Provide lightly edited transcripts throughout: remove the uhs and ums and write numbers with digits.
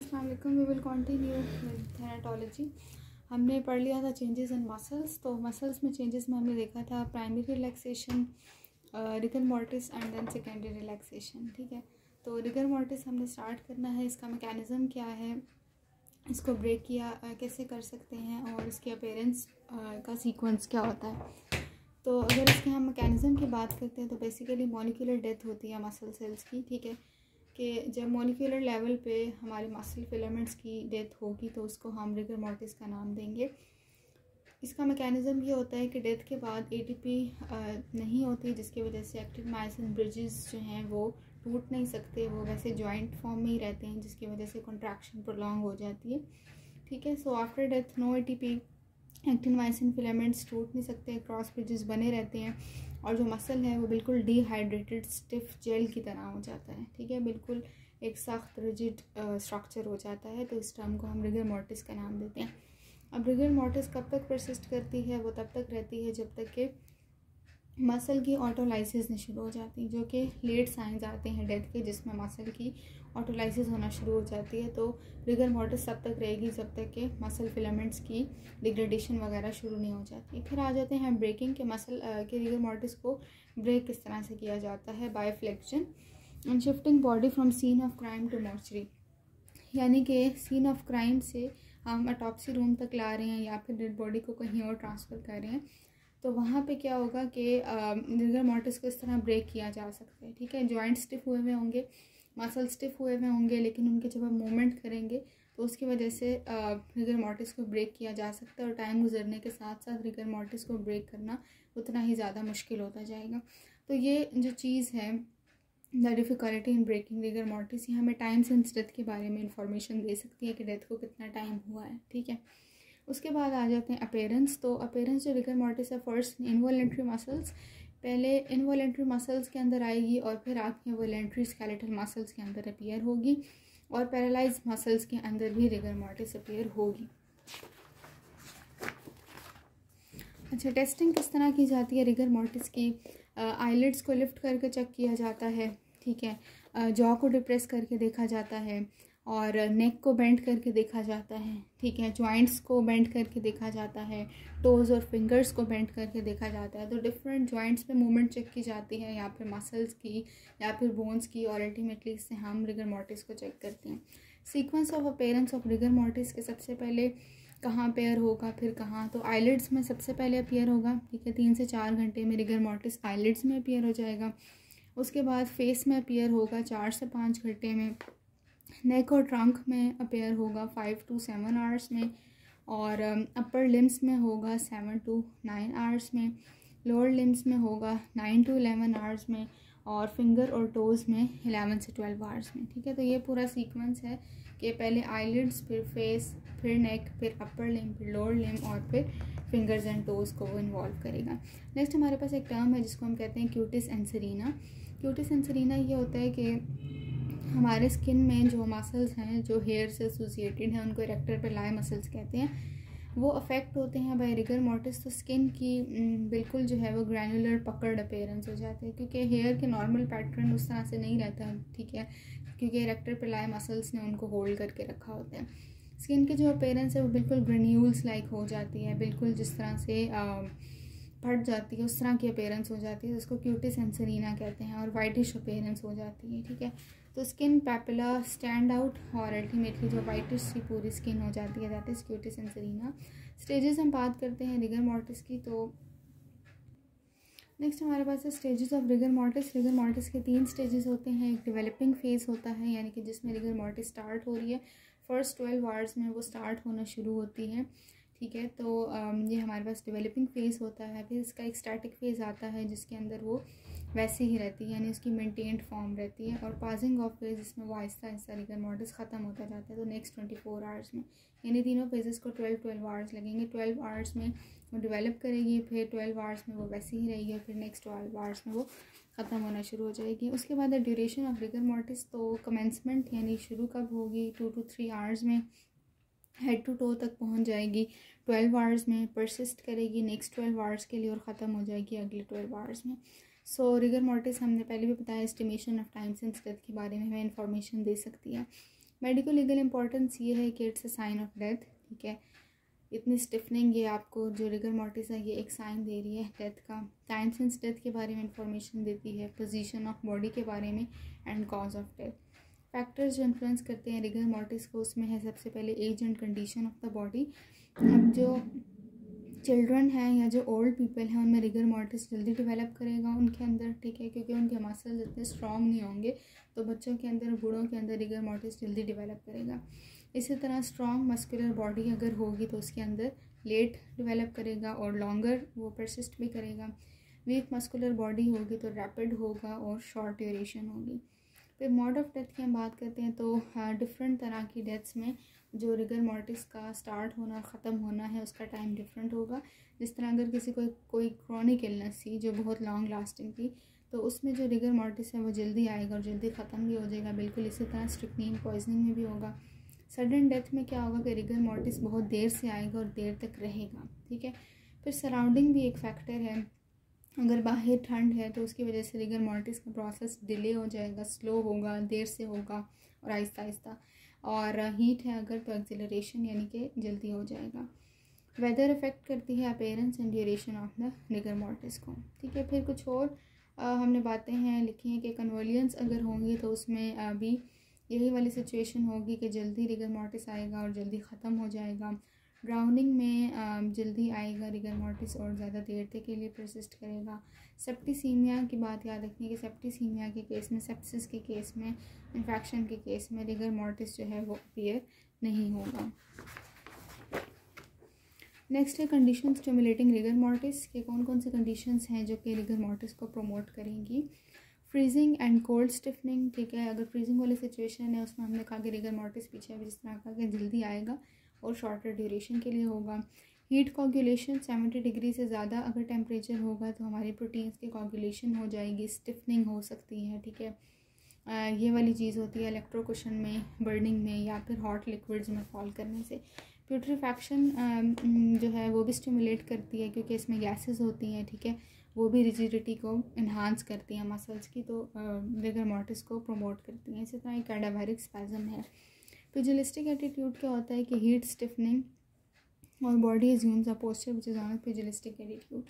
अस्सलाम वालेकुम। We will continue with thanatology. हमने पढ़ लिया था चेंजेस इन मसल्स। तो मसल्स में चेंजेस में हमने देखा था primary relaxation, rigor mortis and then secondary relaxation. ठीक है, तो रिगर मॉर्टिस हमने स्टार्ट करना है। इसका मैकेनिज़्म क्या है, इसको ब्रेक किया कैसे कर सकते हैं और इसके अपीयरेंस का सीक्वेंस क्या होता है। तो अगर इसके हम मैकेनिज़्म की बात करते हैं तो बेसिकली मॉलिक्यूलर डेथ होती है मसल सेल्स की। ठीक है, कि जब मॉलिक्यूलर लेवल पे हमारे मसल फिलामेंट्स की डेथ होगी तो उसको हम रिगर मॉर्टिस का नाम देंगे। इसका मैकेनिज़्म ये होता है कि डेथ के बाद एटीपी नहीं होती, जिसकी वजह से एक्टिन मायोसिन ब्रिजेस जो हैं वो टूट नहीं सकते, वो वैसे जॉइंट फॉर्म में ही रहते हैं, जिसकी वजह से कॉन्ट्रैक्शन प्रोलॉन्ग हो जाती है। ठीक है, so after death no ATP, actin myosin filaments टूट नहीं सकते, क्रॉस ब्रिजेस बने रहते हैं और जो मसल है वो बिल्कुल डिहाइड्रेटेड स्टिफ जेल की तरह हो जाता है। ठीक है, बिल्कुल एक सख्त रिजिड स्ट्रक्चर हो जाता है। तो इस टर्म को हम रिगर मॉर्टिस का नाम देते हैं। अब रिगर मॉर्टिस कब तक परसिस्ट करती है, वो तब तक रहती है जब तक कि मसल की ऑटोलाइसिस नहीं शुरू हो जाती, जो कि लेट साइंस आते हैं डेथ के, जिसमें मसल की ऑटोलाइसिस होना शुरू हो जाती है। तो रिगर मॉर्टिस तब तक रहेगी जब तक कि मसल फिलामेंट्स की डिग्रेडेशन वगैरह शुरू नहीं हो जाती। फिर आ जाते हैं ब्रेकिंग के मसल के रिगर मॉर्टिस को ब्रेक किस तरह से किया जाता है, by flexion and shifting body from scene of crime to mortuary. यानी कि सीन ऑफ क्राइम से हम ऑटोप्सी रूम तक ला रहे हैं या फिर डेड बॉडी को कहीं और ट्रांसफ़र कर रहे हैं, तो वहाँ पे क्या होगा कि रिगर मॉर्टिस को इस तरह ब्रेक किया जा सकता है। ठीक है, जॉइंट स्टिफ हुए हुए होंगे, मसल स्टिफ हुए हुए होंगे, लेकिन उनके जब हम मूवमेंट करेंगे तो उसकी वजह से रिगर मॉर्टिस को ब्रेक किया जा सकता है। और टाइम गुजरने के साथ साथ रिगर मॉर्टिस को ब्रेक करना उतना ही ज़्यादा मुश्किल होता जाएगा। तो ये जो चीज़ है, the difficulty in breaking rigor mortis, ये हमें टाइम सिंस डेथ के बारे में इंफॉर्मेशन दे सकती है कि डेथ को कितना टाइम हुआ है। ठीक है, उसके बाद आ जाते हैं अपीयरेंस। तो अपीयरेंस जो रिगर मॉर्टिस है, फर्स्ट इनवॉलेंट्री मसल्स, पहले इनवॉलेंट्री मसल्स के अंदर आएगी और फिर आपके वॉलेंट्री स्केलेटल मसल्स के अंदर अपीयर होगी और पैरालाइज मसल्स के अंदर भी रिगर मॉर्टिस अपीयर होगी। अच्छा, टेस्टिंग किस तरह की जाती है रिगर मॉर्टिस की? आईलिड्स को लिफ्ट करके चेक किया जाता है। ठीक है, जॉ को डिप्रेस करके देखा जाता है और नेक को बेंड करके देखा जाता है। ठीक है, जॉइंट्स को बेंड करके देखा जाता है, टोज़ और फिंगर्स को बेंड करके देखा जाता है। तो डिफरेंट जॉइंट्स पे मूवमेंट चेक की जाती है, या फिर मसल्स की या फिर बोन्स की, और अल्टीमेटली इससे हम रिगर मॉर्टिस को चेक करते हैं। Sequence of appearance of rigor mortis के सबसे पहले कहाँ पेयर होगा, फिर कहाँ, तो आईलिड्स में सबसे पहले अपीयर होगा। ठीक है, 3 से 4 घंटे में रिगर मॉर्टिस आईलिड्स में अपीयर हो जाएगा। उसके बाद फेस में अपीयर होगा 4 से 5 घंटे में। नेक और ट्रंक में अपीयर होगा 5 to 7 आवर्स में, और अपर लिम्स में होगा 7 to 9 आवर्स में, लोअर लिम्स में होगा 9 to 11 आवर्स में, और फिंगर और टोज़ में 11 से 12 आवर्स में। ठीक है, तो ये पूरा सीक्वेंस है कि पहले आईलिड्स, फिर फेस, फिर नेक, फिर अपर लिम, फिर लोअर लिम, और फिर फिंगर्स एंड टोज़ को वो इन्वॉल्व करेगा। नेक्स्ट हमारे पास एक टर्म है जिसको हम कहते हैं क्यूटिस एंसेरिना। क्यूटिस एंसेरिना ये होता है कि हमारे स्किन में जो मसल्स हैं जो हेयर से एसोसिएटेड हैं, उनको इरेक्टर पिलाई मसल्स कहते हैं, वो अफेक्ट होते हैं बाय रिगर मॉर्टिस। तो स्किन की बिल्कुल जो है वो ग्रैनुलर पकड़ अपीयरेंस हो जाती है, क्योंकि हेयर के नॉर्मल पैटर्न उस तरह से नहीं रहता। ठीक है, क्योंकि इरेक्टर पिलाई मसल्स ने उनको होल्ड करके रखा होता है। स्किन की जो अपीयरेंस है वो बिल्कुल ग्रेन्यूल्स लाइक हो जाती है, बिल्कुल जिस तरह से फट जाती है उस तरह की अपीयरेंस हो जाती है, जिसको क्यूटिस एंसेरिना कहते हैं, और वाइटिश अपीयरेंस हो जाती है। ठीक है, तो स्किन पैपिला स्टैंड आउट और अल्टीमेटली जो वाइटिश सी पूरी स्किन हो जाती है, दैट इज़ क्यूटिस एंसेरिना। स्टेजेस हम बात करते हैं रिगर मॉर्टिस की। तो नेक्स्ट हमारे पास है stages of rigor mortis. Rigor mortis के 3 स्टेजेस होते हैं। एक डेवलपिंग फेज़ होता है, यानी कि जिसमें रिगर मॉर्टिस स्टार्ट हो रही है, फर्स्ट 12 आवर्स में वो स्टार्ट होना शुरू होती है। ठीक है, तो ये हमारे पास डेवलपिंग फेज़ होता है। फिर इसका एक स्टैटिक फेज़ आता है जिसके अंदर वो वैसे ही रहती है, यानी उसकी मेंटेन्ड फॉर्म रहती है, और पासिंग ऑफ फेज जिसमें वो आहिस्ता आहिस्ता रिगर मॉर्टिस ख़त्म होता जाता है। तो नेक्स्ट 24 आवर्स में, यानी तीनों फेजेस को 12 आवर्स लगेंगे। 12 आवर्स में वो डेवलप करेगी, फिर 12 आवर्स में वो वैसे ही रहेगी, और फिर नेक्स्ट 12 आवर्स में वो ख़त्म होना शुरू हो जाएगी। उसके बाद ड्यूरेशन ऑफ रिगर मॉर्टिस, तो कमेंसमेंट यानी शुरू कब होगी, 2 to 3 आवर्स में हेड टू टो तक पहुंच जाएगी, 12 आवर्स में परसिस्ट करेगी नेक्स्ट 12 आवर्स के लिए, और ख़त्म हो जाएगी अगले 12 आवर्स में। सो रिगर मॉर्टिस हमने पहले भी बताया, estimation of time since death के बारे में हमें इंफॉर्मेशन दे सकती है। मेडिको लीगल इम्पोर्टेंस ये है कि it's a sign of death, ठीक है। इतनी स्टिफनिंग ये आपको जो रिगर मॉर्टिस है ये एक साइन दे रही है डेथ का। टाइम सिंस डेथ के बारे में इंफॉर्मेशन देती है, पोजीशन ऑफ बॉडी के बारे में and cause of death. Factors जो इन्फ्लुएंस करते हैं रिगर मॉर्टिस को, उसमें है सबसे पहले age and condition of the body. अब जो चिल्ड्रन हैं या जो ओल्ड पीपल हैं उनमें रिगर मॉर्टिस जल्दी डेवलप करेगा उनके अंदर, ठीक है, क्योंकि उनके मसल्स इतने स्ट्रॉन्ग नहीं होंगे। तो बच्चों के अंदर, बूढ़ों के अंदर रिगर मॉर्टिस जल्दी डेवलप करेगा। इसी तरह स्ट्रॉन्ग मस्कुलर बॉडी अगर होगी तो उसके अंदर लेट डेवलप करेगा और लॉन्गर वो परसिस्ट भी करेगा। वीक मस्कुलर बॉडी होगी तो रैपिड होगा और शॉर्ट ड्यूरेशन होगी। फिर मोड ऑफ डेथ की हम बात करते हैं तो डिफरेंट तरह की डेथ्स में जो रिगर मॉर्टिस का स्टार्ट होना और ख़त्म होना है उसका टाइम डिफरेंट होगा। जिस तरह अगर किसी को कोई क्रॉनिक इलनेस थी जो बहुत लॉन्ग लास्टिंग थी तो उसमें जो रिगर मॉर्टिस है वो जल्दी आएगा और जल्दी ख़त्म भी हो जाएगा। बिल्कुल इसी तरह स्ट्रिक्नीन पॉइजनिंग में भी होगा। सडन डेथ में क्या होगा कि रिगर मॉर्टिस बहुत देर से आएगा और देर तक रहेगा, ठीक है। फिर सराउंडिंग भी एक फैक्टर है। अगर बाहर ठंड है तो उसकी वजह से रिगर मॉर्टिस का प्रोसेस डिले हो जाएगा, स्लो होगा, देर से होगा और आहिस्ता आहिस्ता। और हीट है अगर तो एक्सिलरेशन यानी कि जल्दी हो जाएगा। वेदर इफ़ेक्ट करती है appearance and duration of the rigor mortis को, ठीक है। फिर कुछ और हमने बातें हैं लिखी हैं कि कन्वर्जेंस अगर होंगी तो उसमें भी यही वाली सिचुएशन होगी कि जल्दी रिगर मॉर्टिस आएगा और जल्दी ख़त्म हो जाएगा। ड्राउनिंग में जल्दी आएगा रिगर मॉर्टिस और ज़्यादा देर तक के लिए परसिस्ट करेगा। सेप्टिसीमिया की बात याद रखनी है कि सेप्टिसीमिया के केस में, सेप्सिस के केस में, इन्फेक्शन के केस में रिगर मॉर्टिस जो है वो अपीयर नहीं होगा। नेक्स्ट है कंडीशन स्टिमुलेटिंग रिगर मॉर्टिस के कौन कौन से कंडीशंस हैं जो कि रिगर मॉर्टिस को प्रमोट करेंगी। फ्रीजिंग एंड कोल्ड स्टिफनिंग, ठीक है। अगर फ्रीजिंग वाली सिचुएशन है उसमें हमने कहा कि रिगर मॉर्टिस पीछे अभी जिस तरह कहा कि जल्दी आएगा और शॉर्टर ड्यूरेशन के लिए होगा। हीट कोगुलेशन 70 डिग्री से ज़्यादा अगर टेम्परेचर होगा तो हमारी प्रोटीन्स की कोगुलेशन हो जाएगी, स्टिफनिंग हो सकती है, ठीक है। ये वाली चीज़ होती है इलेक्ट्रोकुशन में, बर्निंग में या फिर हॉट लिक्विड्स में फॉल करने से। प्यूट्रीफैक्शन जो है वो भी स्टिमुलेट करती है क्योंकि इसमें गैसेस होती हैं, ठीक है, वो भी रिजिडिटी को इन्हांस करती हैं मसल्स की, तो रिगर मॉर्टिस को प्रमोट करती हैं। इसी तरह एक कैडावेरिक स्पैज़म है। पुजिलिस्टिक एटीट्यूड क्या होता है कि हीट स्टिफनिंग और body assumes a posture which is on pugilistic attitude,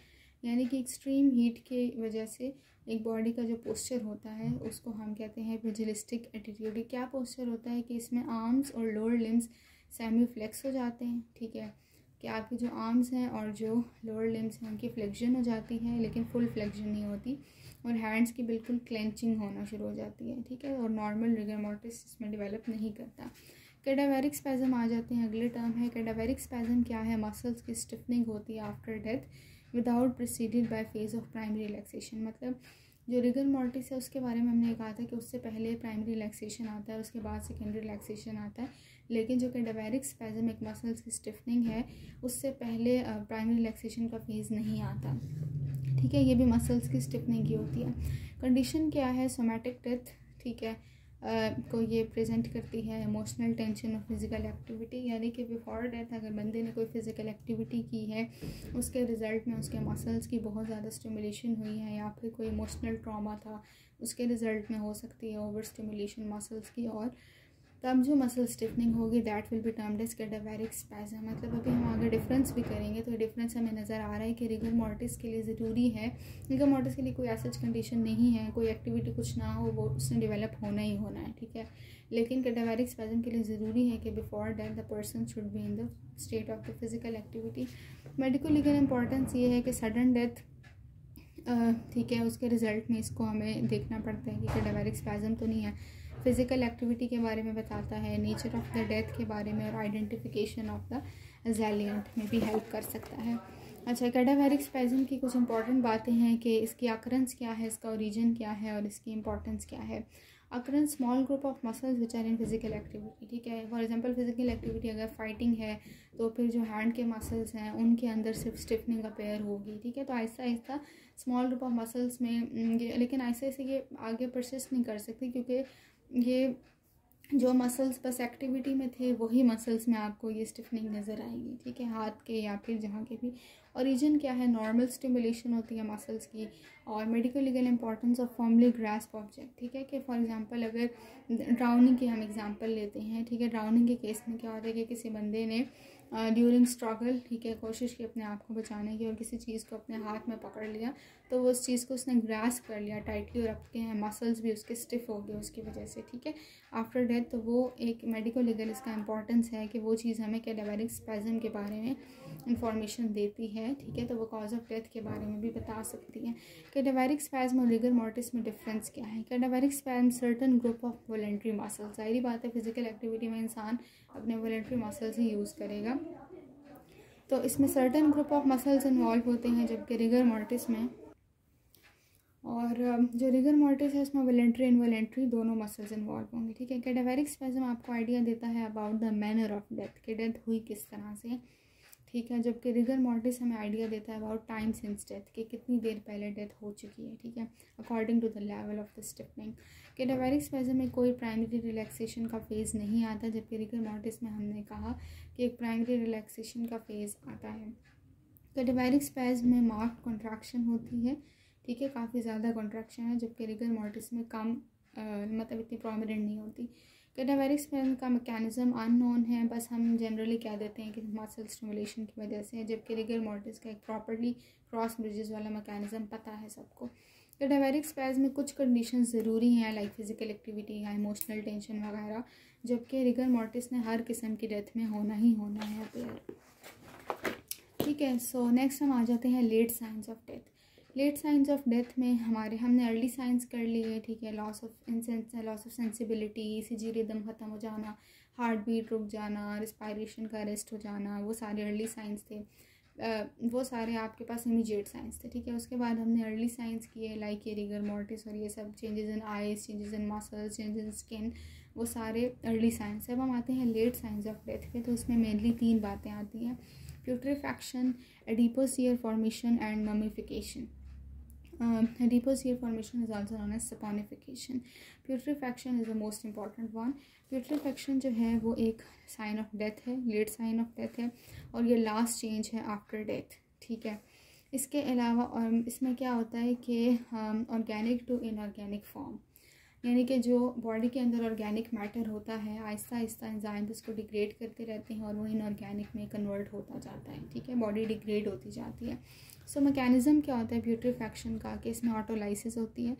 यानी कि एक्सट्रीम हीट की वजह से एक बॉडी का जो पोस्चर होता है उसको हम कहते हैं पुजिलिस्टिक एटीट्यूड। क्या पोस्चर होता है कि इसमें आर्म्स और लोअर लिम्स सेमी फ्लेक्स हो जाते हैं, ठीक है, कि आपकी जो आर्म्स हैं और जो लोअर लिम्स हैं उनकी फ्लेक्शन हो जाती है लेकिन फुल फ्लेक्शन नहीं होती, और हैंड्स की बिल्कुल क्लेंचिंग होना शुरू हो जाती है, ठीक है, और नॉर्मल रिगर मॉर्टिस इसमें डेवलप नहीं करता। कैडावेरिक स्पैज़म आ जाते हैं, अगले टर्म है। कैडावेरिक स्पैज़म क्या है, मसल्स की स्टिफनिंग होती है after death without preceded by phase of primary relaxation. मतलब जो रिगर मॉर्टिस है उसके बारे में हमने कहा था कि उससे पहले प्राइमरी रिलैक्सेशन आता है, उसके बाद सेकेंडरी रिलैक्सेशन आता है, लेकिन जो कैडावेरिक स्पैज़म एक मसल्स की स्टिफनिंग है उससे पहले प्राइमरी रिलैक्सेशन का फेज़ नहीं आता, ठीक है, ये भी मसल्स की स्टिफनिंग की होती है। कंडीशन क्या है, सोमैटिक डेथ, ठीक है, को ये प्रेजेंट करती है। इमोशनल टेंशन और फिज़िकल एक्टिविटी, यानी कि बिफोर डेथ अगर बंदे ने कोई फिज़िकल एक्टिविटी की है उसके रिज़ल्ट में उसके मसल्स की बहुत ज़्यादा स्टिमुलेशन हुई है, या फिर कोई इमोशनल ट्रॉमा था उसके रिज़ल्ट में हो सकती है ओवर स्टिमुलेशन मसल्स की, और तब जो मसल स्टिफनिंग होगी that will be termed as cadaveric spasm. मतलब अभी हम आगे डिफरेंस भी करेंगे तो डिफरेंस हमें नज़र आ रहा है कि रिगर मॉर्टिस के लिए ज़रूरी है, रिगर मॉर्टिस के लिए कोई ऐसा कंडीशन नहीं है, कोई एक्टिविटी कुछ ना हो वो उसने डेवलप होना ही होना है, ठीक है, लेकिन कैडावेरिक स्पैज़म के लिए ज़रूरी है कि before death the person should be in the state of the physical activity. Medical legal importance ये है कि सडन डेथ, ठीक है, उसके रिज़ल्ट में इसको हमें देखना पड़ता है कि कैडावेरिक स्पैज़म तो नहीं है। फिज़िकल एक्टिविटी के बारे में बताता है, नेचर ऑफ द डेथ के बारे में, और आइडेंटिफिकेशन ऑफ द एजेलियंट में भी हेल्प कर सकता है। अच्छा, कैडावेरिक स्पैज़म की कुछ इंपॉर्टेंट बातें हैं कि इसकी अकरेंस क्या है, इसका ओरिजिन क्या है और इसकी इंपॉर्टेंस क्या है। Occurrence small group of muscles which are in physical activity, ठीक है, फॉर एग्जांपल फिजिकल एक्टिविटी अगर फाइटिंग है तो फिर जो हैंड के मसल्स हैं उनके अंदर सिर्फ स्टिफनिंग अपेयर होगी, ठीक है, तो Aahista Aahista small group of muscles में ये, लेकिन ऐसे ऐसे ये आगे परसिस्ट नहीं कर सकती क्योंकि ये जो मसल्स बस एक्टिविटी में थे वही मसल्स में आपको ये स्टिफनिंग नज़र आएगी, ठीक है, हाथ के या फिर जहाँ के भी ओरिजिन क्या है, नॉर्मल स्टिमुलेशन होती है मसल्स की, और medico legal importance of formally grasp object, ठीक है। कि फॉर एग्जांपल अगर ड्राउनिंग की हम एग्जांपल लेते हैं, ठीक है, ड्राउनिंग के केस में क्या होता है कि किसी बंदे ने ड्यूरिंग स्ट्रगल, ठीक है, कोशिश की अपने आप को बचाने की और किसी चीज़ को अपने हाथ में पकड़ लिया, तो वो उस चीज़ को उसने ग्रास्प कर लिया टाइटली और आपके मसल्स भी उसके स्टिफ हो गए उसकी वजह से, ठीक है, आफ्टर डेथ। तो वो एक मेडिको लीगल इसका इंपॉर्टेंस है कि वो चीज़ हमें कैडावरिक स्पैज़म के बारे में इंफॉर्मेशन देती है, ठीक है। तो वो कॉज ऑफ डेथ के बारे में भी बता सकती है। कैडावरिक स्पैज़म और रिगर मॉर्टिस में डिफरेंस क्या है। Cadaveric spasm certain group of voluntary muscles, जाहिर बात है फिजिकल एक्टिविटी में इंसान अपने वॉलंटरी मसल्स ही यूज़ करेगा, तो इसमें certain group of muscles involve होते हैं, जबकि रिगर मॉर्टिस में, और जो रिगर मॉर्टिस है इसमें वॉलंटरी इनवॉलंटरी दोनों मसल्स इन्वॉल्व होंगे, ठीक है। कैडावरिक स्पैज़म आपको आइडिया देता है about the manner of death, कि डेथ हुई किस तरह से, ठीक है, जबकि रिगर मॉर्टिस हमें आइडिया देता है अबाउट टाइम सिंस डेथ, कि कितनी देर पहले डेथ हो चुकी है, ठीक है, according to the level of the stiffening. Cadaveric spasm में कोई प्राइमरी रिलैक्सेशन का फेज़ नहीं आता, जबकि रिगर मॉर्टिस में हमने कहा कि एक प्राइमरी रिलैक्सेशन का फेज़ आता है। कैडावरिक स्पैज़म में मार्क्ड कॉन्ट्रैक्शन होती है, ठीक है, काफ़ी ज़्यादा कॉन्ट्रैक्शन है, जबकि रिगर मॉर्टिस में कम मतलब इतनी प्रोमिनेंट नहीं होती। कैडावरिक स्पैज़म का मैकेनिज़्म अननोन है, बस हम जनरली कह देते हैं कि मसल स्टिमुलेशन की वजह से है, जबकि रिगर मॉर्टिस का एक प्रॉपर्ली क्रॉस ब्रिजेस वाला मैकेनिज़्म पता है सबको। कैडावरिक स्पैज़म में कुछ कंडीशंस ज़रूरी हैं, लाइक फिजिकल एक्टिविटी या इमोशनल टेंशन वगैरह, जबकि रिगर मॉर्टिस ने हर किस्म की डेथ में होना ही होना है अपेयर, ठीक है। सो नेक्स्ट हम आ जाते हैं late signs of death. Late signs of death में हमने अर्ली साइंस कर लिए, ठीक है, loss of sensibility, ECG rhythm ख़त्म हो जाना, हार्ट बीट रुक जाना, रिस्पायरेशन का अरेस्ट हो जाना, वो सारे अर्ली साइंस थे, वो सारे आपके पास इमीडिएट साइंस थे, ठीक है। उसके बाद हमने अर्ली साइंस किए लाइक ये रिगर मॉर्टिस और ये सब changes in eyes, changes in muscles, changes in skin, वो सारे अर्ली साइंस। अब हम आते हैं लेट साइंस ऑफ डेथ पे, तो उसमें मेनली 3 बातें आती हैं, putrefaction, adipocere formation and mummification. Adipose formation is also known as saponification. Putrefaction is the most important one. Putrefaction जो है वो एक साइन ऑफ डेथ है, लेट साइन ऑफ डेथ है, और ये लास्ट चेंज है आफ्टर डेथ, ठीक है। इसके अलावा इसमें क्या होता है कि ऑर्गेनिक टू इनऑर्गेनिक फॉर्म, यानी कि जो बॉडी के अंदर ऑर्गेनिक मैटर होता है आहिस्ता आहिस्ता एंजाइम्स उसको डिग्रेड करते रहते हैं और वो इनऑर्गेनिक में कन्वर्ट होता जाता है, ठीक है, बॉडी डिग्रेड होती जाती है। सो मैकेनिज़्म क्या होता है प्यूट्रिफैक्शन का, कि इसमें ऑटोलाइसिस होती है,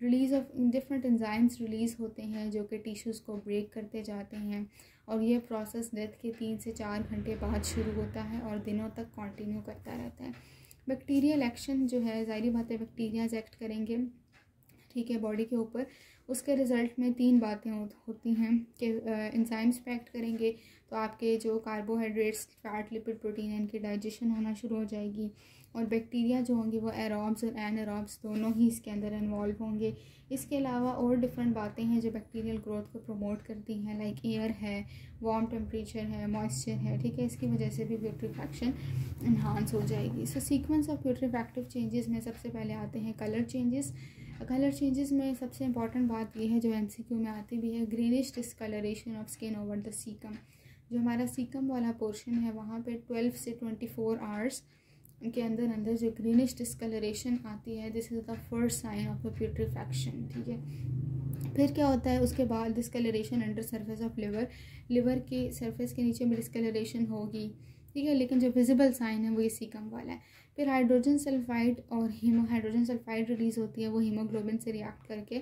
release of different enzymes release होते हैं जो कि टिश्यूज़ को ब्रेक करते जाते हैं, और ये प्रोसेस डेथ के 3 से 4 घंटे बाद शुरू होता है और दिनों तक कंटिन्यू करता रहता है। बैक्टीरियल एक्शन जो है, ज़ाहिर बात है बैक्टीरियाज एक्ट करेंगे, ठीक है, बॉडी के ऊपर। उसके रिज़ल्ट में 3 बातें होती हैं कि एंजाइम्स पे एक्ट करेंगे तो आपके जो कार्बोहाइड्रेट्स, फैट, लिपिड, प्रोटीन, इनकी डाइजेशन होना शुरू हो जाएगी, और बैक्टीरिया जो होंगे वो एरोब्स और एनारोब्स दोनों ही इसके अंदर इन्वॉल्व होंगे। इसके अलावा और डिफरेंट बातें हैं जो बैक्टीरियल ग्रोथ को प्रमोट करती हैं, लाइक एयर है, वार्म टेम्परेचर है, मॉइस्चर है, ठीक है, इसकी वजह से भी प्यूट्रिफैक्शन इन्हांस हो जाएगी। सो सीक्वेंस ऑफ प्यूट्रिफैक्टिव चेंजेस में सबसे पहले आते हैं कलर चेंजेस। कलर चेंजेस में सबसे इंपॉर्टेंट बात यह है जो MCQ में आती भी है, greenish discolouration of skin over the caecum. जो हमारा सीकम वाला पोर्शन है वहाँ पे 12 से 24 आवर्स के अंदर जो ग्रीनिश डिस्कलरेशन आती है, this is the first sign of the putrefaction, ठीक है। फिर क्या होता है उसके बाद discolouration under surface of liver के सरफेस के नीचे भी डिस्कलरेशन होगी, ठीक है, लेकिन जो विजिबल साइन है वो ये सीकम वाला है। फिर हाइड्रोजन सल्फाइड और हाइड्रोजन सल्फाइड रिलीज़ होती है, वो हीमोग्लोबिन से रिएक्ट करके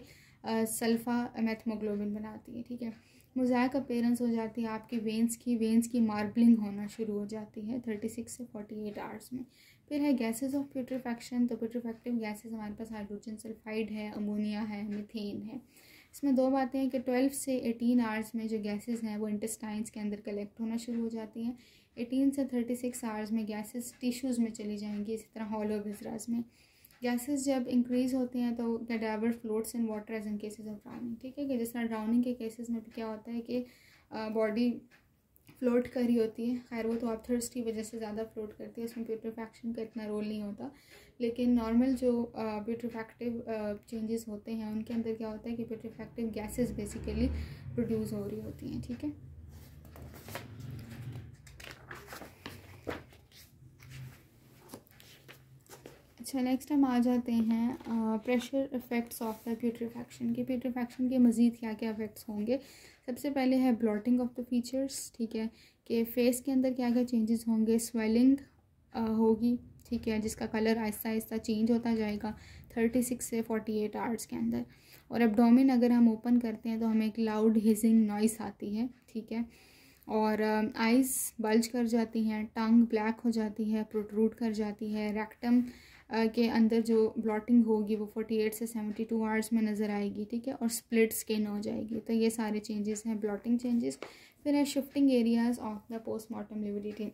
सल्फा मेथमोग्लोबिन बनाती है, ठीक है। मोज़ाइक अपीयरेंस हो जाती है आपकी वेंस की मार्बलिंग होना शुरू हो जाती है 36 से 48 आवर्स में। फिर है गैसेस ऑफ प्यूट्रिफैक्शन। तो प्यूट्रिफैक्टिव गैसेस हमारे पास हाइड्रोजन सल्फाइड है, अमोनिया है, मीथेन है। इसमें 2 बातें हैं कि 12 से 18 आवर्स में जो गैसेस हैं वो इंटेस्टाइन्स के अंदर कलेक्ट होना शुरू हो जाती हैं। 18 से 36 आवर्स में गैसेस टिश्यूज़ में चली जाएंगी, इसी तरह हॉलो विजरास में। गैसेस जब इंक्रीज़ होते हैं तो cadaver floats in water as in cases of drowning, ठीक है, कि जिस तरह ड्राउनिंग के केसेस में भी क्या होता है कि बॉडी फ्लोट कर रही होती है, खैर वो तो आप थर्स्ट की वजह से ज़्यादा फ्लोट करती है, उसमें प्यूट्रिफैक्शन का इतना रोल नहीं होता, लेकिन नॉर्मल जो प्यूट्रिफैक्टिव चेंजेस होते हैं उनके अंदर क्या होता है कि प्यूट्रिफैक्टिव गैसेस बेसिकली प्रोड्यूस हो रही होती हैं, ठीक है। अच्छा, नेक्स्ट हम आ जाते हैं प्रेशर इफ़ेक्ट्स ऑफ द प्यूट्रीफैक्शन के। प्यूट्रीफैक्शन के मज़ीद क्या क्या इफ़ेक्ट्स होंगे। सबसे पहले है ब्लॉटिंग ऑफ द फीचर्स, ठीक है, कि फेस के अंदर क्या क्या चेंजेस होंगे। स्वेलिंग होगी, ठीक है, जिसका कलर आहिस्ता आहिस्ता चेंज होता जाएगा 36 से 48 आवर्स के अंदर। और एब्डोमेन अगर हम ओपन करते हैं तो हमें एक लाउड हिजिंग नॉइस आती है, ठीक है। और आइज़ बल्ज कर जाती हैं, टंग ब्लैक हो जाती है, प्रोट्रूड कर जाती है। रेक्टम के अंदर जो ब्लॉटिंग होगी वो 48 से 72 आवर्स में नज़र आएगी, ठीक है। और स्प्लिट स्किन हो जाएगी। तो ये सारे चेंजेस हैं, ब्लॉटिंग चेंजेस। फिर है shifting areas of the postmortem lividity.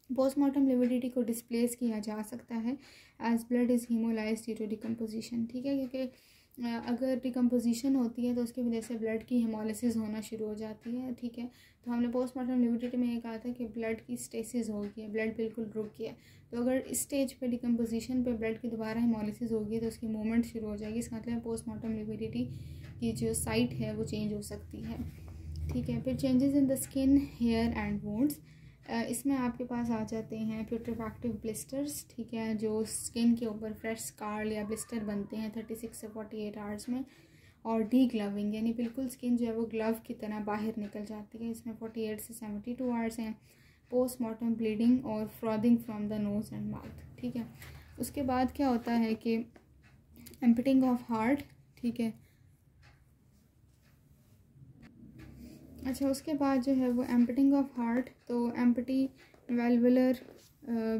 Postmortem lividity को डिस्प्लेस किया जा सकता है as blood is haemolyse due to decomposition, ठीक है, क्योंकि अगर डिकम्पोजिशन होती है तो उसकी वजह से ब्लड की हेमोलिसिस होना शुरू हो जाती है, ठीक है। तो हमने पोस्टमार्टम लिविडिटी में ये कहा था कि ब्लड की स्टेसिस हो गई है, ब्लड बिल्कुल रुक गया है। तो अगर इस स्टेज पे डिकम्पोजिशन पे ब्लड की दोबारा हेमोलिसिस होगी तो उसकी मूवमेंट शुरू हो जाएगी। इसका मतलब पोस्टमार्टम लिविडिटी की जो साइट है वो चेंज हो सकती है, ठीक है। फिर changes in the skin, hair and wounds, इसमें आपके पास आ जाते हैं प्यूट्रीफैक्टिव ब्लिस्टर्स, ठीक है, जो स्किन के ऊपर फ्रेश स्कार या ब्लिस्टर बनते हैं 36 से 48 आवर्स में। और डी ग्लविंग, यानी बिल्कुल स्किन जो है वो ग्लव की तरह बाहर निकल जाती है, इसमें 48 से 72 आवर्स हैं। पोस्टमार्टम ब्लीडिंग और frothing from the nose and mouth, ठीक है। उसके बाद क्या होता है कि एम्पटिंग ऑफ हार्ट, ठीक है। अच्छा, उसके बाद जो है वो एम्पटिंग ऑफ हार्ट, तो एम्पटी वेल्वुलर,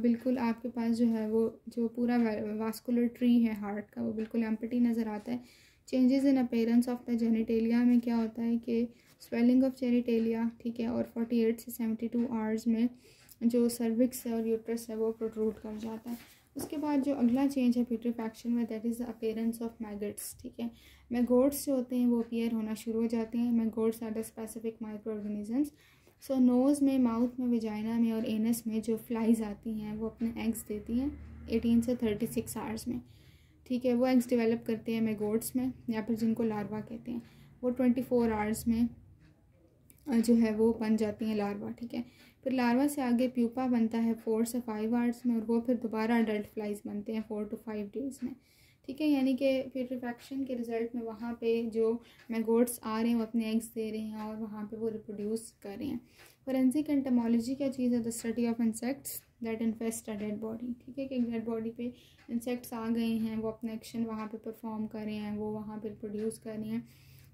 बिल्कुल आपके पास जो है वो जो पूरा वास्कुलर ट्री है हार्ट का वो बिल्कुल एम्पटी नज़र आता है। Changes in appearance of the genitalia में क्या होता है कि स्वेलिंग ऑफ जेनिटेलिया, ठीक है। और 48 से 72 आवर्स में जो सर्विक्स है और यूट्रस है वो प्रोट्रूड कर जाता है। उसके बाद जो अगला चेंज है प्यूट्रीफैक्शन में, that is the appearance of maggots, ठीक है। मैगोट्स जो होते हैं वो अपीयर होना शुरू हो जाते हैं। Maggots are the specific micro organisms. So nose में, माउथ में, विजाइना में और एनस में जो फ्लाइज आती हैं वो अपने एग्स देती हैं 18 से 36 आवर्स में, ठीक है। वो एग्स डेवलप करते हैं मैगोट्स में, या फिर जिनको लार्वा कहते हैं। वो 24 आवर्स में जो है वो बन जाती हैं लार्वा, ठीक है। फिर लार्वा से आगे प्यूपा बनता है 4 से 5 आवर्स में, और वो फिर दोबारा अडल्ट फ्लाइज बनते हैं 4 to 5 डेज़ में, ठीक है। यानी कि प्यूट्रीफैक्शन के रिज़ल्ट में वहाँ पे जो मैगोट्स आ रहे हैं वो अपने एग्स दे रहे हैं और वहाँ पे वो रिप्रोड्यूस कर रहे हैं। फोरेंसिक एंटोमोलॉजी क्या चीज़ है? The study of insects that इन्फेस्ट a dead body, ठीक है, कि एक डेड बॉडी पे इंसेक्ट्स आ गए हैं, वो अपना एक्शन वहाँ पे परफॉर्म कर रहे हैं, वो वहाँ पे रिप्रोड्यूस कर रहे हैं।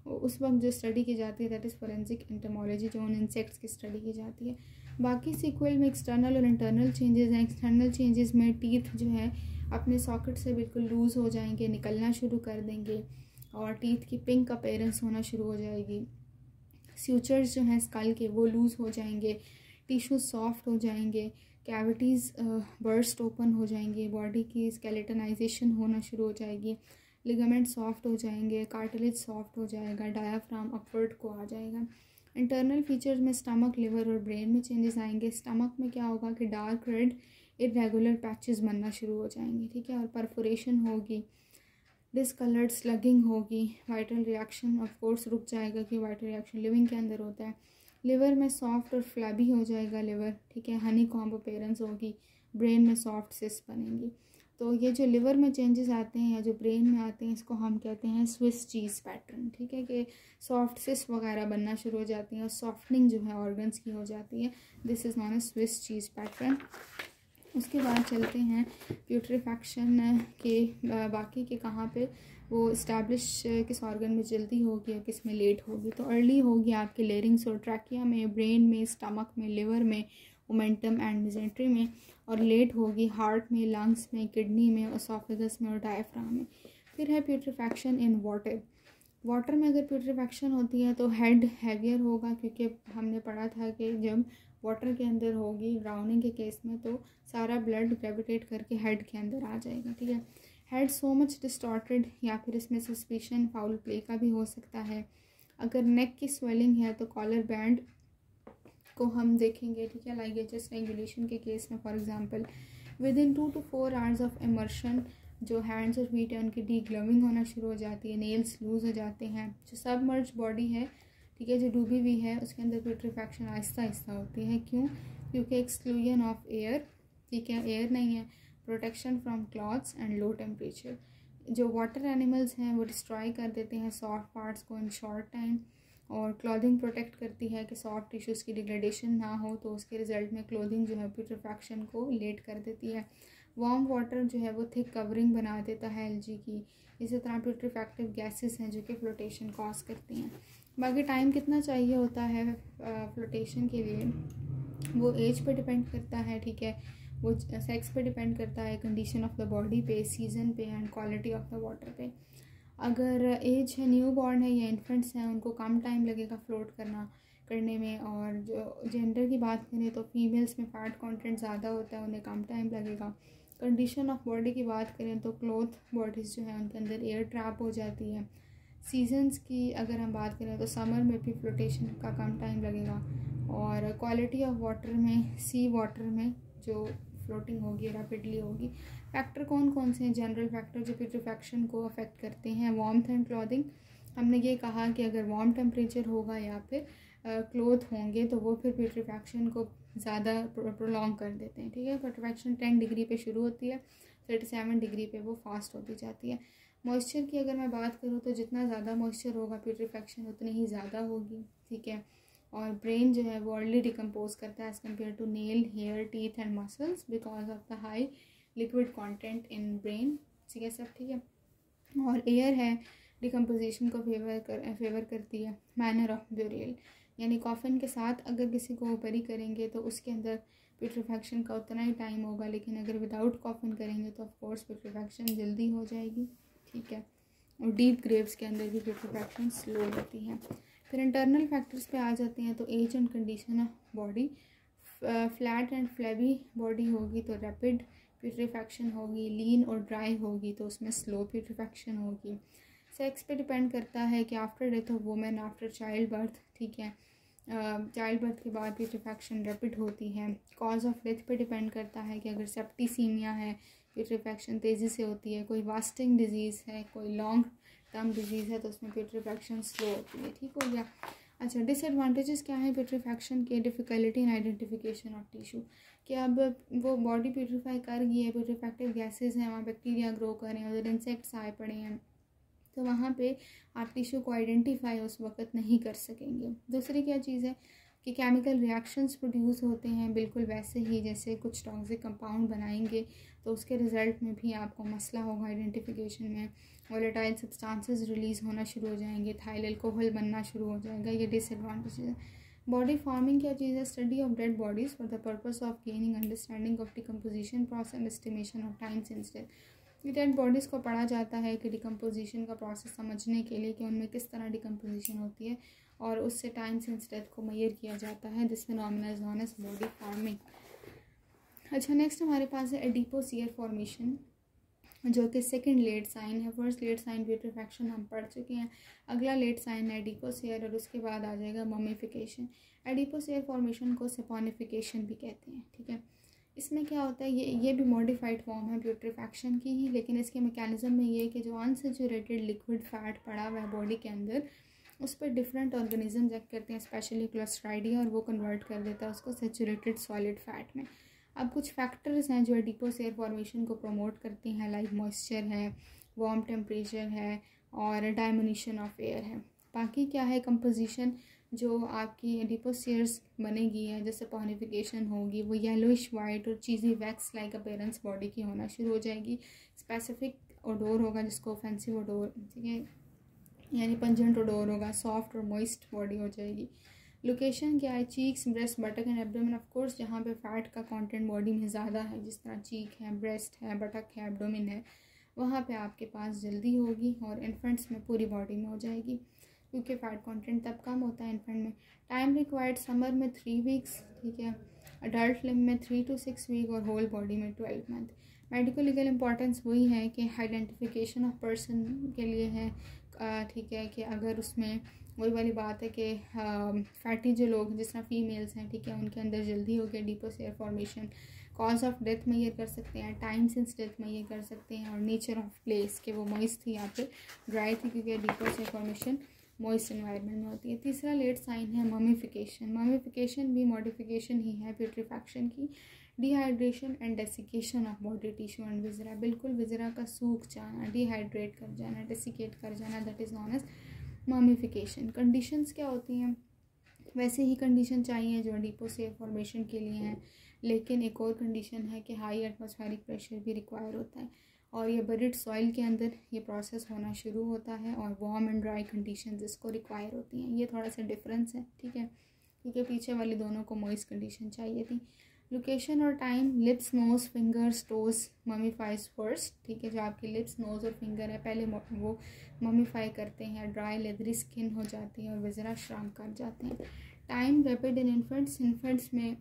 उस वक्त जो स्टडी की जाती है दैट इज़ फोरेंसिक एंटोमोलॉजी, जो उन इंसेक्ट्स की स्टडी की जाती है। बाकी सीक्वल में एक्सटर्नल और इंटरनल चेंजेस हैं। एक्सटर्नल चेंजेस में टीथ जो है अपने सॉकेट से बिल्कुल लूज़ हो जाएंगे, निकलना शुरू कर देंगे, और टीथ की पिंक अपीयरेंस होना शुरू हो जाएगी। स्यूचर्स जो हैं स्कल के वो लूज़ हो जाएंगे, टिश्यू सॉफ्ट हो जाएंगे, कैविटीज़ बर्स्ट ओपन हो जाएंगी, बॉडी की स्केलेटनाइजेशन होना शुरू हो जाएगी, लिगामेंट सॉफ्ट हो जाएंगे, कार्टिलेज सॉफ्ट हो जाएगा, डायाफ्राम अपवर्ड को आ जाएगा। इंटरनल फीचर्स में स्टमक, लिवर और ब्रेन में चेंजेस आएंगे। स्टमक में क्या होगा कि डार्क रेड इरेगुलर पैचेस बनना शुरू हो जाएंगे, ठीक है, और परफोरेशन होगी, डिसकलर्ड स्लगिंग होगी, वाइटल रिएक्शन ऑफ कोर्स रुक जाएगा कि वाइटल रिएक्शन लिविंग के अंदर होता है। लिवर में सॉफ्ट और फ्लैबी हो जाएगा लिवर, ठीक है, हनी कॉम्ब अपीयरेंस होगी, ब्रेन में सॉफ्ट सिस्ट बनेंगी। तो ये जो लिवर में चेंजेस आते हैं या जो ब्रेन में आते हैं इसको हम कहते हैं स्विस चीज़ पैटर्न, ठीक है, कि सॉफ्ट सिस्ट वगैरह बनना शुरू हो जाती हैं और सॉफ्टनिंग जो है ऑर्गन्स की हो जाती है। This is non A Swiss cheese pattern. उसके बाद चलते हैं प्यूट्रीफैक्शन के बाकी के कहाँ पे वो इस्टेब्लिश किस ऑर्गन में जल्दी होगी और किस में लेट होगी। तो अर्ली होगी आपके लेरिंग्स और ट्रैकिया में, ब्रेन में, स्टमक में, लिवर में, ओमेंटम एंड मिजेंट्री में, और लेट होगी हार्ट में, लंग्स में, किडनी में, ओसोफेगस में और डायफ्राम में। फिर है प्यूट्रीफैक्शन इन वाटर। वाटर में अगर प्यूट्रीफैक्शन होती है तो हेड हैवियर होगा, क्योंकि हमने पढ़ा था कि जब वाटर के अंदर होगी ड्राउनिंग के केस में तो सारा ब्लड ग्रेविटेट करके हेड के अंदर आ जाएगा, ठीक है। हेड सो मच डिस्टॉर्टेड, या फिर इसमें सस्पिशन फाउल प्ले का भी हो सकता है। अगर नेक की स्वेलिंग है तो कॉलर बैंड को हम देखेंगे, ठीक है, लाइगेज रेगुलेशन के केस में। For example with in 2 to 4 hours of immersion जो हैंड्स और फीट है उनकी डी ग्लविंग होना शुरू हो जाती है, नेल्स लूज हो जाते हैं। जो सबमर्ज बॉडी है, ठीक है, जो डूबी हुई है, उसके अंदर प्यूट्रीफैक्शन आहिस्ता आहिस्ता होती है। क्यों? क्योंकि एक्सक्लूजन ऑफ एयर, ठीक है, एयर नहीं है protection from clothes and low temperature. जो वाटर एनिमल्स हैं वो डिस्ट्रॉय कर देते हैं सॉफ्ट पार्ट्स को इन शॉर्ट टाइम, और क्लॉथिंग प्रोटेक्ट करती है कि सॉफ्ट टिश्यूज़ की डिग्रेडेशन ना हो, तो उसके रिजल्ट में क्लोथिंग जो है प्यूट्रिफैक्शन को लेट कर देती है। वार्म वाटर जो है वो थिक कवरिंग बना देता है एलजी की। इसी तरह प्यूट्रिफैक्टिव गैसेस हैं जो कि फ्लोटेशन कॉज करती हैं। बाकी टाइम कितना चाहिए होता है फ्लोटेशन के लिए, वो एज पे डिपेंड करता है, ठीक है, वो सेक्स पे डिपेंड करता है, कंडीशन ऑफ द बॉडी पे, सीज़न पे and quality of the water पे। अगर एज है, न्यू बॉर्न है या इन्फेंट्स हैं, उनको कम टाइम लगेगा फ्लोट करने में। और जो जेंडर की बात करें तो फीमेल्स में फैट कंटेंट ज़्यादा होता है, उन्हें कम टाइम लगेगा। कंडीशन ऑफ बॉडी की बात करें तो क्लोथ बॉडीज़ जो है उनके अंदर एयर ट्रैप हो जाती है। सीजन्स की अगर हम बात करें तो समर में भी फ्लोटेशन का कम टाइम लगेगा। और क्वालिटी ऑफ वाटर में, सी वाटर में जो फ्लोटिंग होगी रैपिडली होगी। फैक्टर कौन कौन से हैं? जनरल फैक्टर जो प्यूट्रिफैक्शन को अफेक्ट करते हैं, वार्मथ एंड क्लॉथिंग। हमने ये कहा कि अगर वार्म टेम्परेचर होगा या फिर क्लोथ होंगे तो वो फिर प्यूट्रिफैक्शन को ज़्यादा प्रोलॉन्ग कर देते हैं, ठीक है। प्यूट्रिफैक्शन 10 डिग्री पे शुरू होती है, 37 डिग्री पे वो फास्ट होती जाती है। मॉइस्चर की अगर मैं बात करूँ तो जितना ज़्यादा मॉइस्चर होगा प्यूट्रिफैक्शन उतनी ही ज़्यादा होगी, ठीक है। और ब्रेन जो है वो अर्ली डिकम्पोज करता है as compared to nail, hair, teeth and muscles because of the high liquid content in brain, ठीक है सब, ठीक है। और एयर है डिकम्पोजिशन को फेवर करती है। मैनर ऑफ ब्यूरियल, यानी कॉफिन के साथ अगर किसी को बरी करेंगे तो उसके अंदर प्यूट्रिफैक्शन का उतना ही टाइम होगा, लेकिन अगर विदाउट कॉफिन करेंगे तो ऑफकोर्स प्यूट्रिफैक्शन जल्दी हो जाएगी, ठीक है। और डीप ग्रेव्स के अंदर भी प्यूट्रिफैक्शन स्लो होती है। फिर इंटरनल फैक्टर्स पे आ जाते हैं तो age and condition of body. Flat and flabby body होगी तो रैपिड प्यूट्रिफैक्शन होगी, लीन और ड्राई होगी तो उसमें स्लो प्यूट्रिफैक्शन होगी। सेक्स पे डिपेंड करता है कि after death of women, after child birth, ठीक है, चाइल्ड बर्थ के बाद प्यूट्रिफैक्शन रैपिड होती है। कॉज ऑफ डेथ पे डिपेंड करता है कि अगर सेप्टिसीमिया है प्यूट्रिफैक्शन तेज़ी से होती है, कोई वास्टिंग डिजीज़ है, कोई लॉन्ग टर्म डिजीज़ है तो उसमें प्यूट्रिफैक्शन स्लो होती है, ठीक हो गया। अच्छा, डिसएडवांटेजेस क्या है प्यूट्रिफैक्शन के? Difficulty in identification of tissue, कि अब वो बॉडी प्यूट्रीफाई कर गई है, प्यूट्रिफैक्टिव गैसेज हैं, वहाँ बैक्टीरिया ग्रो कर रहे हैं, उधर इंसेक्ट्स आए पड़े हैं, तो वहाँ पे आप टिश्यू को आइडेंटिफाई उस वक्त नहीं कर सकेंगे। दूसरी क्या चीज़ है कि केमिकल रिएक्शंस प्रोड्यूस होते हैं बिल्कुल वैसे ही जैसे कुछ टॉक्सिक कंपाउंड बनाएंगे, तो उसके रिज़ल्ट में भी आपको मसला होगा आइडेंटिफिकेशन में। वोलेटाइल सब्सटेंसेस रिलीज़ होना शुरू हो जाएंगे, थाइल अल्कोहल बनना शुरू हो जाएगा, ये डिसएडवांटेज है। बॉडी फार्मिंग क्या चीज़ है? Study of dead bodies for the purpose of gaining understanding of decomposition process and estimation of time since death. Dead bodies को पढ़ा जाता है कि डिकम्पोजिशन का प्रोसेस समझने के लिए कि उनमें किस तरह डिकम्पोजिशन होती है, और उससे टाइम सिंस डेथ को मेजर किया जाता है। This phenomena is known as body farming. अच्छा, नेक्स्ट हमारे पास है एडिपोसियर फॉर्मेशन, जो कि सेकंड लेट साइन है। फर्स्ट लेट साइन प्यूट्रिफैक्शन हम पढ़ चुके हैं, अगला लेट साइन है एडिपोसियर, और उसके बाद आ जाएगा ममीफिकेशन। एडिपोसियर फॉर्मेशन को सेपोनिफिकेशन भी कहते हैं, ठीक है। इसमें क्या होता है, ये भी मॉडिफाइड फॉर्म है प्यूट्रिफैक्शन की ही, लेकिन इसके मैकेनिज्म में ये है कि जो अनसेचुरेटेड लिक्विड फैट पड़ा हुआ है बॉडी के अंदर, उस पर डिफरेंट ऑर्गेनिज्म एक्ट करते हैं, स्पेशली क्लोस्ट्राइडिया, और वो कन्वर्ट कर देता है उसको सेचुरेटेड सॉलिड फैट में। अब कुछ फैक्टर्स हैं जो एडिपोसियर फॉर्मेशन को प्रमोट करते हैं, लाइक मॉइस्चर है, वार्म टेम्परेचर है, और डायमिनिशन ऑफ एयर है। बाकी क्या है, कंपोजिशन जो आपकी एडिपोसियर्स बनेगी है, जैसे पॉनिफिकेशन होगी, वो येलोइश वाइट और चीज़ी वैक्स लाइक अपीयरेंस बॉडी की होना शुरू हो जाएगी। स्पेसिफिक ओडोर होगा जिसको ऑफेंसिव ओडोर, ठीक है, यानी पंजेंट ओडोर होगा, सॉफ्ट और मॉइस्ट बॉडी हो जाएगी। लोकेशन क्या है, cheeks, breast, बटक and abdomen. Of course जहाँ पे फैट का कंटेंट बॉडी में ज़्यादा है, जिस तरह चीक है, ब्रेस्ट है, बटक है, एब्डोमेन है, वहाँ पे आपके पास जल्दी होगी, और इन्फेंट्स में पूरी बॉडी में हो जाएगी, क्योंकि फैट कंटेंट तब कम होता है इन्फेंट में। टाइम रिक्वायर्ड समर में 3 वीक्स, ठीक है, अडल्ट लिम में 3 to 6 वीक, और होल बॉडी में 12 मंथ। मेडिकल लीगल इंपॉर्टेंस वही है कि आइडेंटिफिकेशन ऑफ पर्सन के लिए है, ठीक है, कि अगर उसमें वही वाली बात है कि फैटी जो लोग जिस तरह फीमेल्स हैं, ठीक है, उनके अंदर जल्दी हो गया एडिपोसियर फॉर्मेशन। कॉज ऑफ डेथ में ये कर सकते हैं, टाइम सिंस डेथ में ये कर सकते हैं, और नेचर ऑफ प्लेस के वो मॉइस्ट थी या फिर ड्राई थी, क्योंकि एडिपोसियर फॉर्मेशन मॉइस्ट एनवायरनमेंट में होती है। तीसरा लेट साइन है ममीफिकेशन। ममीफिकेशन भी मॉडिफिकेशन ही है प्यूट्रीफैक्शन की। Dehydration and desiccation of body tissue and viscera, बिल्कुल विजरा का सूख जाना, डिहाइड्रेट कर जाना, डेसिकेट कर जाना, that is known as mummification. Conditions क्या होती हैं? वैसे ही कंडीशन चाहिए जो एडिपोसेल फॉर्मेशन के लिए हैं, लेकिन एक और कंडीशन है कि हाई एटमॉस्फेरिक प्रेशर भी रिक्वायर होता है और ये बरिड सॉइल के अंदर ये प्रोसेस होना शुरू होता है और वार्म एंड ड्राई कंडीशंस इसको रिक्वायर होती हैं। ये थोड़ा सा डिफरेंस है, ठीक है, क्योंकि पीछे वाली दोनों को मॉइस्ट कंडीशन चाहिए थी। लोकेशन और time, lips, nose, fingers, toes mummifies first, ठीक है। जो आपकी लिप्स, नोज और फिंगर है पहले वो ममीफाई करते हैं, ड्राई लेदरी स्किन हो जाती है और विजरा श्रंक कर जाते हैं। टाइम रैपिड इन इन्फेंट्स में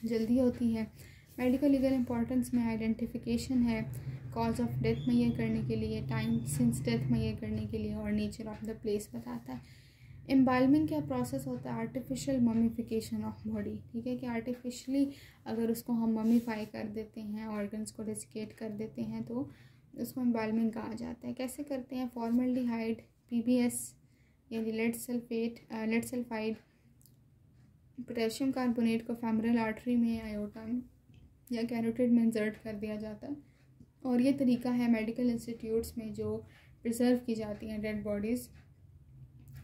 जल्दी होती है। मेडिकल लीगल इंपॉर्टेंस में आइडेंटिफिकेशन है, कॉज ऑफ डेथ मैयर करने के लिए, टाइम सिंस डेथ मैयर करने के लिए और नेचर ऑफ द प्लेस बताता है। एम्बाल्मिंग क्या प्रोसेस होता है? आर्टिफिशियल ममीफिकेशन ऑफ बॉडी, ठीक है, कि आर्टिफिशियली अगर उसको हम ममीफाई कर देते हैं, ऑर्गन्स को डेसिकेट कर देते हैं तो उसको एम्बाल्मिंग कहा जाता है। कैसे करते हैं? फॉर्मल्डिहाइड, PBS यानी लेड सल्फाइड, पोटेशियम कार्बोनेट को फेमरल आर्टरी में, आयोटा में या कैरोटिड में इंसर्ट कर दिया जाता है और ये तरीका है मेडिकल इंस्टीट्यूट्स में जो प्रिजर्व की जाती हैं डेड बॉडीज़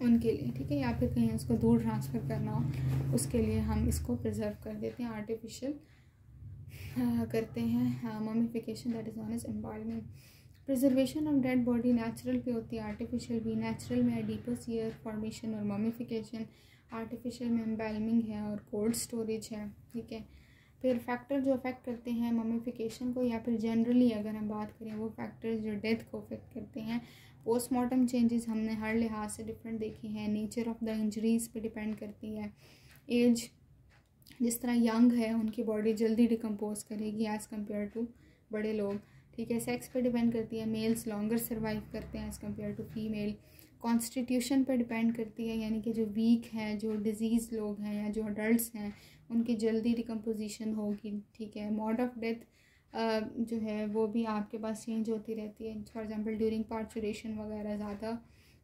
उनके लिए, ठीक है, या फिर कहीं उसको दूर ट्रांसफ़र करना हो उसके लिए हम इसको प्रिजर्व कर देते हैं, आर्टिफिशियल करते हैं mummification, that is known as embalming. Preservation of dead body natural भी होती है, आर्टिफिशियल भी। नेचुरल में एडिपोसियर फॉर्मेशन और ममीफिकेशन, आर्टिफिशियल में एम्बाल्मिंग है और कोल्ड स्टोरेज है, ठीक है। फिर फैक्टर जो अफेक्ट करते हैं ममीफिकेशन को या फिर जनरली अगर हम बात करें वो फैक्टर्स जो डेथ को अफेक्ट करते हैं। पोस्टमार्टम चेंजेस हमने हर लिहाज से डिफरेंट देखे हैं। नेचर ऑफ द इंजरीज़ पे डिपेंड करती है। एज, जिस तरह यंग है उनकी बॉडी जल्दी डिकम्पोज करेगी एज़ कम्पेयर टू बड़े लोग, ठीक है। सेक्स पे डिपेंड करती है, मेल्स लॉन्गर सर्वाइव करते हैं as compared to female. Constitution पर डिपेंड करती है, यानी कि जो वीक हैं, जो डिजीज़ लोग हैं या जो अडल्ट हैं उनकी जल्दी डिकम्पोजिशन होगी, ठीक है। मोड ऑफ डेथ जो है वो भी आपके पास चेंज होती रहती है। फॉर एग्जांपल ड्यूरिंग पार्चुरेशन वगैरह ज़्यादा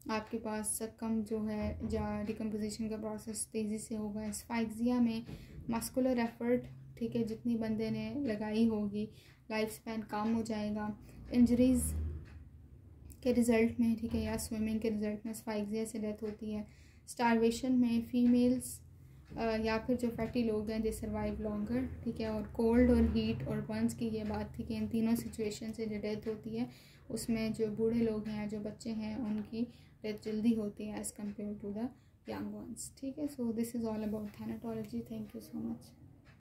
आपके पास कम जो है या डिकम्पोजिशन का प्रोसेस तेज़ी से होगा। स्फाइक्सिया में मस्कुलर एफर्ट, ठीक है, जितनी बंदे ने लगाई होगी लाइफ स्पैन कम हो जाएगा। इंजरीज़ के रिज़ल्ट में, ठीक है, या स्विमिंग के रिज़ल्ट में स्फाइक्सिया से डेथ होती है। स्टारवेशन में फीमेल्स या फिर जो फैटी लोग हैं दे सर्वाइव लॉन्गर, ठीक है। और कोल्ड और हीट और बर्न्स की ये बात थी कि इन तीनों सिचुएशन से जो डेथ होती है उसमें जो बूढ़े लोग हैं, जो बच्चे हैं, उनकी डेथ जल्दी होती है as compared to the young ones, ठीक है। So this is all about thanatology. Thank you so much.